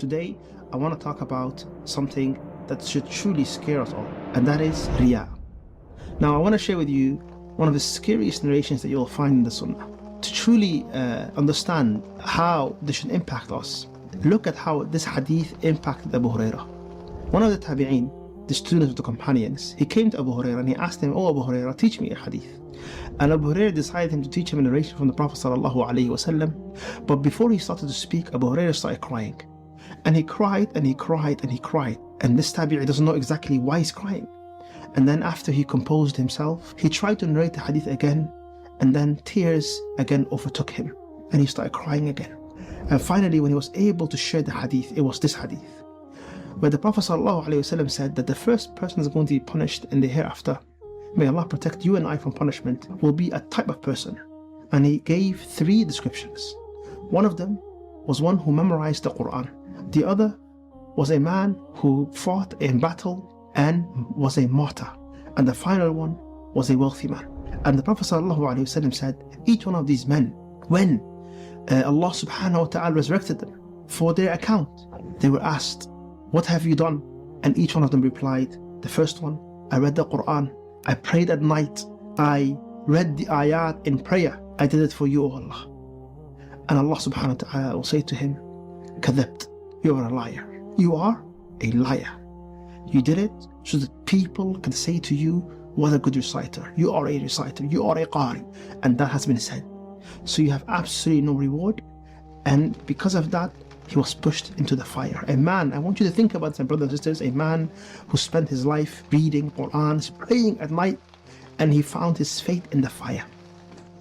Today, I want to talk about something that should truly scare us all, and that is Riya. Now, I want to share with you one of the scariest narrations that you'll find in the Sunnah. To truly understand how this should impact us, look at how this hadith impacted Abu Hurairah. One of the tabi'een, the students of the companions, he came to Abu Hurairah and he asked him, "Oh Abu Hurairah, teach me a hadith." And Abu Hurairah decided him to teach him a narration from the Prophet ﷺ. But before he started to speak, Abu Hurairah started crying. And he cried and he cried and he cried. And this tabi'i doesn't know exactly why he's crying. And then after he composed himself, he tried to narrate the hadith again, and then tears again overtook him. And he started crying again. And finally, when he was able to share the hadith, it was this hadith, where the Prophet ﷺ said that the first person is going to be punished in the hereafter, may Allah protect you and I from punishment, will be a type of person. And he gave 3 descriptions. One of them was one who memorized the Quran. The other was a man who fought in battle and was a martyr. And the final one was a wealthy man. And the Prophet ﷺ said, each one of these men, when Allah subhanahu wa ta'ala resurrected them for their account, they were asked, "What have you done?" And each one of them replied, the first one, "I read the Quran, I prayed at night, I read the ayat in prayer, I did it for you, O Allah." And Allah subhanahu wa ta'ala will say to him, "Kadhabt, you are a liar. You are a liar. You did it so that people can say to you, what a good reciter. You are a reciter, you are a qari." And that has been said. So you have absolutely no reward. And because of that, he was pushed into the fire. A man, I want you to think about this, my brothers and sisters, a man who spent his life reading Quran, praying at night, and he found his fate in the fire.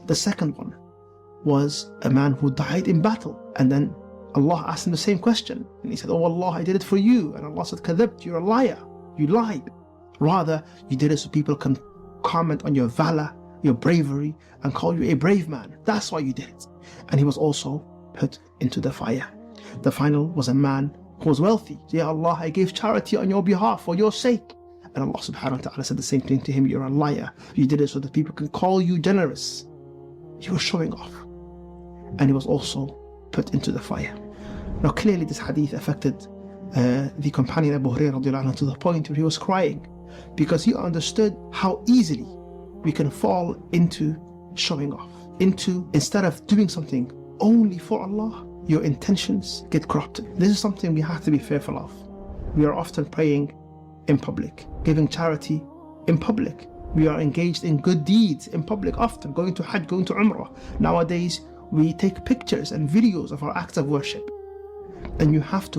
The second one was a man who died in battle, and then Allah asked him the same question, and he said, "Oh Allah, I did it for you." And Allah said, "Kadhabt, you're a liar. You lied. Rather, you did it so people can comment on your valor, your bravery, and call you a brave man. That's why you did it." And he was also put into the fire. The final was a man who was wealthy. "Ya Allah, I gave charity on your behalf, for your sake." And Allah subhanahu wa ta'ala said the same thing to him, "You're a liar. You did it so that people can call you generous." You were showing off. And he was also put into the fire. Now clearly this hadith affected the companion Abu Hurairah to the point where he was crying, because he understood how easily we can fall into showing off, into, instead of doing something only for Allah, your intentions get corrupted. This is something we have to be fearful of. We are often praying in public, giving charity in public. We are engaged in good deeds in public often, going to Hajj, going to Umrah. Nowadays, we take pictures and videos of our acts of worship. And you have to